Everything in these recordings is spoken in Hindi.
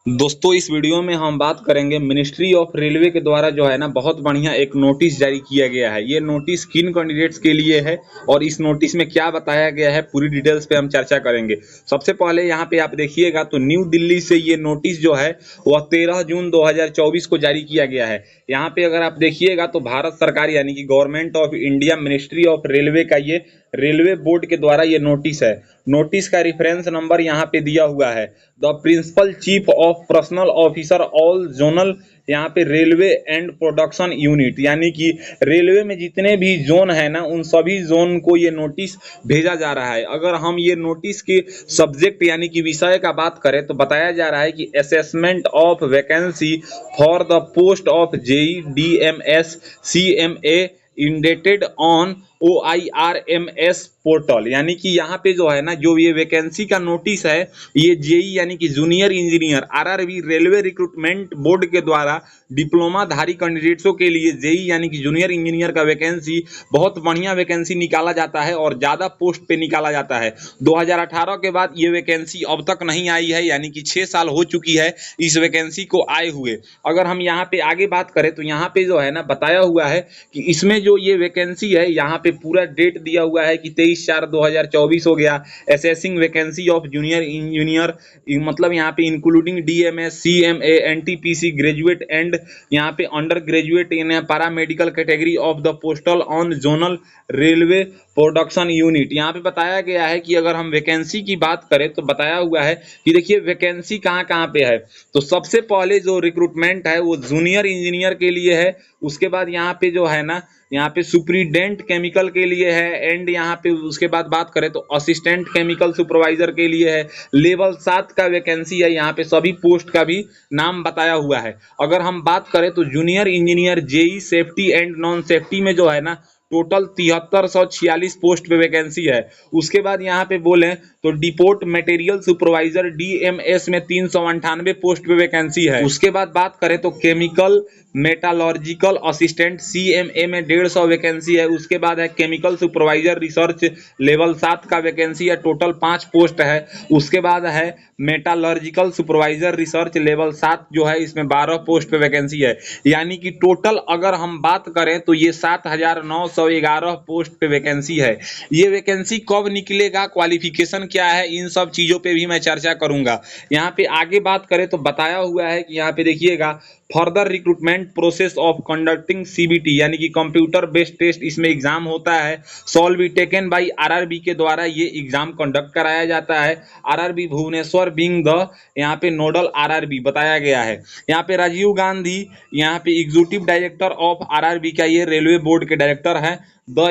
दोस्तों इस वीडियो में हम बात करेंगे मिनिस्ट्री ऑफ रेलवे के द्वारा जो है ना बहुत बढ़िया एक नोटिस जारी किया गया है। ये नोटिस किन कैंडिडेट्स के लिए है और इस नोटिस में क्या बताया गया है पूरी डिटेल्स पे हम चर्चा करेंगे। सबसे पहले यहाँ पे आप देखिएगा तो न्यू दिल्ली से ये नोटिस जो है वह 13 जून 2024 को जारी किया गया है। यहाँ पे अगर आप देखिएगा तो भारत सरकार यानी कि government of India ministry of railway का ये रेलवे बोर्ड के द्वारा ये नोटिस है। नोटिस का रेफरेंस नंबर यहाँ पे दिया हुआ है। The principal chief of personnel officer all zonal यहाँ पे रेलवे एंड प्रोडक्शन यूनिट यानी कि रेलवे में जितने भी जोन है ना उन सभी जोन को ये नोटिस भेजा जा रहा है। अगर हम ये नोटिस के सब्जेक्ट यानी कि विषय का बात करें तो बताया जा रहा है कि assessment of vacancy for the post of JE DMS CMA indented on OIRMS portal यानी कि यहाँ पे जो है ना जो ये वैकेंसी का नोटिस है ये जेई यानी कि junior engineer RRB railway recruitment board के द्वारा डिप्लोमा धारी कैंडिडेट्सों के लिए जेई यानी कि जूनियर इंजीनियर का वैकेंसी बहुत बढ़िया वैकेंसी निकाला जाता है और ज़्यादा पोस्ट पे निकाला जाता है। 2018 के बाद ये वैकेंसी अब तक नहीं आई है यानी कि 6 साल हो चुकी है इस वैकेंसी को आए हुए। अगर हम यहाँ पे आगे बात करें तो यहाँ पे जो है ना बताया हुआ है कि इसमें जो ये वैकेंसी है यहाँ पे पूरा डेट दिया हुआ है कि 23/4/2024 हो गया। Assessing vacancy of junior engineer मतलब यहाँ पे including DMs CMA NTPC graduate and यहाँ पे under graduate in paramedical category of the postal on zonal railway production unit. यहाँ पे बताया गया है कि अगर हम वैकेंसी की बात करें तो बताया हुआ है कि देखिए वैकेंसी कहाँ कहाँ पे है। तो सबसे पहले जो रिक्रूटमेंट है वो जूनियर इंजीनियर के लिए है। उसके बाद यहाँ पे जो है ना यहाँ पे सुप्रीडेंट केमिकल के लिए है एंड यहाँ पे उसके बाद बात करें तो असिस्टेंट केमिकल सुपरवाइजर के लिए है। लेवल 7 का वैकेंसी है। यहाँ पे सभी पोस्ट का भी नाम बताया हुआ है। अगर हम बात करें तो junior engineer JE safety and non safety में जो है ना टोटल 7346 पोस्ट पे वैकेंसी है। उसके बाद यहाँ पे बोले तो डिपोर्ट मटेरियल सुपरवाइजर डीएमएस में 398 पोस्ट पे वैकेंसी है। उसके बाद बात करें तो केमिकल मेटालॉजिकल असिस्टेंट सीएमए में 150 वैकेंसी है। उसके बाद है केमिकल सुपरवाइजर रिसर्च लेवल 7 का वैकेंसी है, टोटल 5 पोस्ट है। उसके बाद है मेटालॉजिकल सुपरवाइजर रिसर्च लेवल 7 जो है इसमें 12 पोस्ट पे वैकेंसी है। यानी कि टोटल अगर हम बात करें तो ये 7911 पोस्ट पे वैकेंसी है। ये वैकेंसी कब निकलेगा, क्वालिफिकेशन क्या है, इन सब चीज़ों पे भी मैं चर्चा करूंगा। यहाँ पे आगे बात करें तो बताया हुआ है कि यहाँ पे देखिएगा further recruitment process of conducting CBT यानी कि कंप्यूटर बेस्ड टेस्ट इसमें एग्जाम होता है। Solve be taken by RRB के द्वारा ये एग्जाम कंडक्ट कराया जाता है। आरआरबी भुवनेश्वर बीइंग द यहाँ पे नोडल आरआरबी बताया गया है। यहाँ पे राजीव गांधी यहाँ पे एग्जीक्यूटिव डायरेक्टर ऑफ आरआरबी का ये रेलवे बोर्ड के डायरेक्टर है।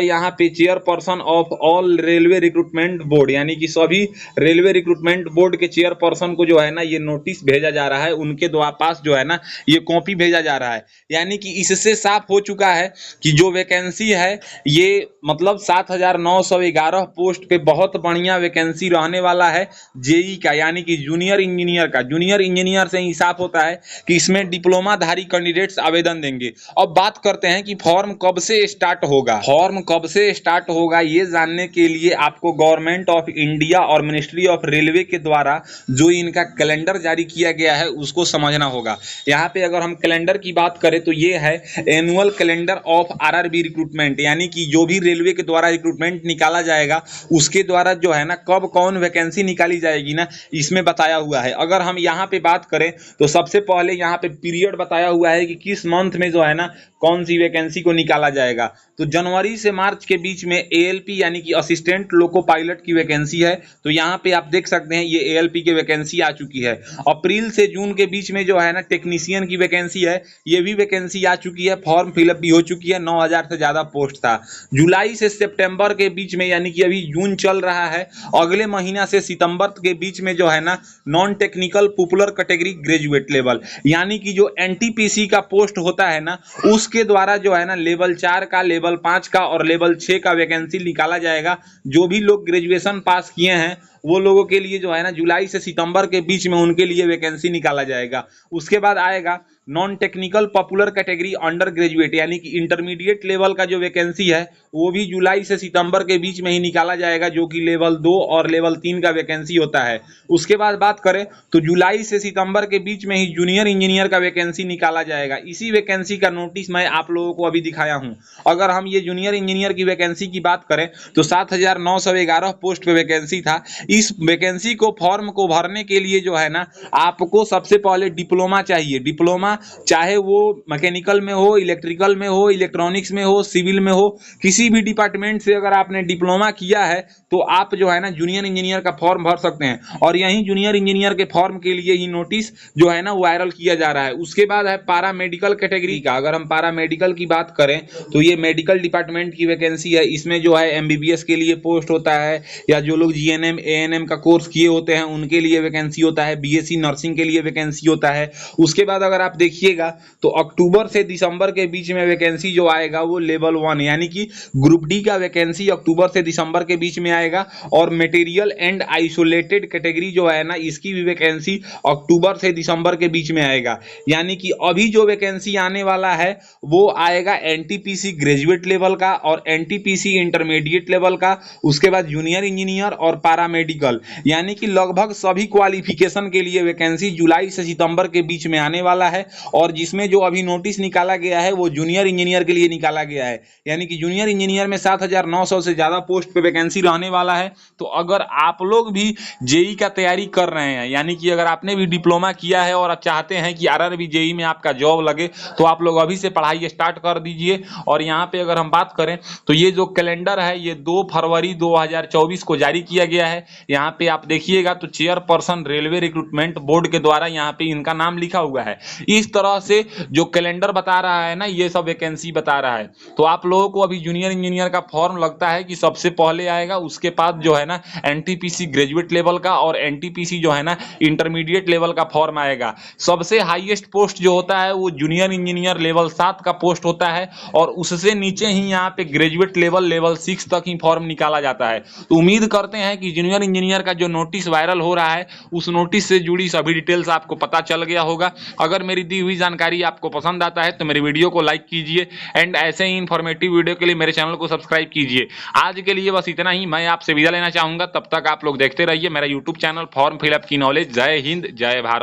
यहाँ पे chairperson of all railway recruitment board यानी कि सभी रेलवे रिक्रूटमेंट बोर्ड के चेयरपर्सन को जो है ना ये नोटिस भेजा जा रहा है। उनके द्वारा पास जो है ना ये कॉपी भेजा जा रहा है। यानी कि इससे साफ हो चुका है कि जो वैकेंसी है ये मतलब 7911 पोस्ट पे बहुत बढ़िया वैकेंसी रहने वाला है जेई का यानी कि जूनियर इंजीनियर का। जूनियर इंजीनियर से ही साफ होता है कि इसमें डिप्लोमा धारी कैंडिडेट्स आवेदन देंगे। अब बात करते हैं कि फॉर्म कब से स्टार्ट होगा। फॉर्म कब से स्टार्ट होगा ये जानने के लिए आपको गवर्नमेंट ऑफ इंडिया और मिनिस्ट्री ऑफ रेलवे के द्वारा जो इनका कैलेंडर जारी किया गया है उसको समझना होगा। यहाँ पे अगर हम कैलेंडर की बात करें तो ये है annual calendar of RRB recruitment यानी कि जो भी रेलवे के द्वारा रिक्रूटमेंट निकाला जाएगा उसके द्वारा जो है ना कब कौन वैकेंसी निकाली जाएगी ना इसमें बताया हुआ है। अगर हम यहाँ पे बात करें तो सबसे पहले यहाँ पे पीरियड बताया हुआ है कि किस मंथ में जो है ना कौन सी वैकेंसी को निकाला जाएगा। तो जनवरी से मार्च के बीच में एएलपी यानी कि असिस्टेंट लोको पायलट की वैकेंसी है। तो यहाँ पे आप देख सकते हैं ये एएलपी की वैकेंसी आ चुकी है। अप्रैल से जून के बीच में जो है ना टेक्नीशियन की वैकेंसी है, ये भी वैकेंसी आ चुकी है, फॉर्म फिलअप भी हो चुकी है, 9000 से ज़्यादा पोस्ट था। जुलाई से सितंबर के बीच में यानी कि अभी जून चल रहा है, अगले महीना से सितंबर के बीच में जो है ना non technical popular category graduate level यानी कि जो एनटीपीसी का पोस्ट होता है ना उसके द्वारा जो है ना लेवल 4 का, लेवल 5 का और लेवल 6 का वैकेंसी निकाला जाएगा। जो भी लोग ग्रेजुएशन पास किए हैं वो लोगों के लिए जो है ना जुलाई से सितंबर के बीच में उनके लिए वैकेंसी निकाला जाएगा। उसके बाद आएगा non technical popular category under graduate यानी कि इंटरमीडिएट लेवल का जो वैकेंसी है वो भी जुलाई से सितंबर के बीच में ही निकाला जाएगा, जो कि लेवल 2 और लेवल 3 का वैकेंसी होता है। उसके बाद बात करें तो जुलाई से सितंबर के बीच में ही जूनियर इंजीनियर का वैकेंसी निकाला जाएगा। इसी वैकेंसी का नोटिस मैं आप लोगों को अभी दिखाया हूं। अगर हम ये जूनियर इंजीनियर की वैकेंसी की बात करें तो 7,911 पोस्ट पे वैकेंसी था। इस वैकेंसी को फॉर्म को भरने के लिए जो है ना आपको सबसे पहले डिप्लोमा चाहिए। डिप्लोमा चाहे वो मैकेनिकल में हो, इलेक्ट्रिकल में हो, इलेक्ट्रॉनिक्स में हो, सिविल में हो, किसी भी डिपार्टमेंट से अगर आपने डिप्लोमा किया है तो आप जो है ना जूनियर इंजीनियर का फॉर्म भर सकते हैं। और यही जूनियर इंजीनियर के फॉर्म के लिए ही नोटिस जो है ना वायरल किया जा रहा है। उसके बाद है पारा मेडिकल कैटेगरी का। अगर हम पारा मेडिकल की बात करें तो ये मेडिकल डिपार्टमेंट की वैकेंसी है। इसमें जो है एमबीबीएस के लिए पोस्ट होता है, या जो लोग जीएनएम एएनएम का कोर्स किए होते हैं उनके लिए वैकेंसी होता है, बीएससी नर्सिंग के लिए वैकेंसी होता है। उसके बाद अगर आप देखिएगा तो अक्टूबर से दिसंबर के बीच में वैकेंसी जो आएगा वो लेवल 1 यानी कि ग्रुप डी का वैकेंसी अक्टूबर से दिसंबर के बीच में आएगा। और मटेरियल एंड आइसोलेटेड कैटेगरी जो है ना इसकी भी वैकेंसी अक्टूबर से दिसंबर के बीच में आएगा। यानी कि अभी जो वैकेंसी आने वाला है वो आएगा एनटीपीसी ग्रेजुएट लेवल का और एनटीपीसी इंटरमीडिएट लेवल का, उसके बाद जूनियर इंजीनियर और पैरामेडिकल, यानी कि लगभग सभी क्वालिफिकेशन के लिए वैकेंसी जुलाई से सितंबर के बीच में आने वाला है। और जिसमें जो अभी नोटिस निकाला गया है वो जूनियर इंजीनियर के लिए निकाला गया है। यानी कि जूनियर इंजीनियर में 7,900 से ज्यादा पोस्ट पे वैकेंसी रहने वाला है। तो अगर आप लोग भी जेई का तैयारी कर रहे हैं, यानी कि अगर आपने भी डिप्लोमा किया है और आप चाहते हैं कि आरआरबी जेई में आपका जॉब लगे, तो आप लोग अभी से पढ़ाई स्टार्ट कर दीजिए। और यहाँ पे अगर हम बात करें तो ये जो कैलेंडर है ये 2 फरवरी 2024 को जारी किया गया है। यहाँ पे आप देखिएगा तो चेयरपर्सन रेलवे रिक्रूटमेंट बोर्ड के द्वारा यहाँ पे इनका नाम लिखा हुआ है। इस तरह से जो कैलेंडर बता रहा है ना ये सब वैकेंसी बता रहा है। तो आप लोगों को अभी जूनियर इंजीनियर का फॉर्म लगता है कि सबसे पहले आएगा, उसके बाद जो है ना एनटीपीसी ग्रेजुएट लेवल का और एनटीपीसी जो है ना इंटरमीडिएट लेवल का फॉर्म आएगा। सबसे हाईएस्ट पोस्ट जो होता है वो जूनियर इंजीनियर लेवल 7 का पोस्ट होता है और उससे नीचे ही यहाँ पे ग्रेजुएट लेवल 6 तक ही फॉर्म निकाला जाता है। तो उम्मीद करते हैं कि जूनियर इंजीनियर का जो नोटिस वायरल हो रहा है उस नोटिस से जुड़ी सभी डिटेल्स आपको पता चल गया होगा। अगर मेरी दी हुई जानकारी आपको पसंद आता है तो मेरी वीडियो को लाइक कीजिए एंड ऐसे ही इन्फॉर्मेटिव वीडियो के लिए मेरे चैनल को सब्सक्राइब कीजिए। आज के लिए बस इतना ही, मैं आपसे विदा लेना चाहूंगा। तब तक आप लोग देखते रहिए मेरा यूट्यूब चैनल फॉर्म फिलअप की नॉलेज। जय हिंद, जय भारत।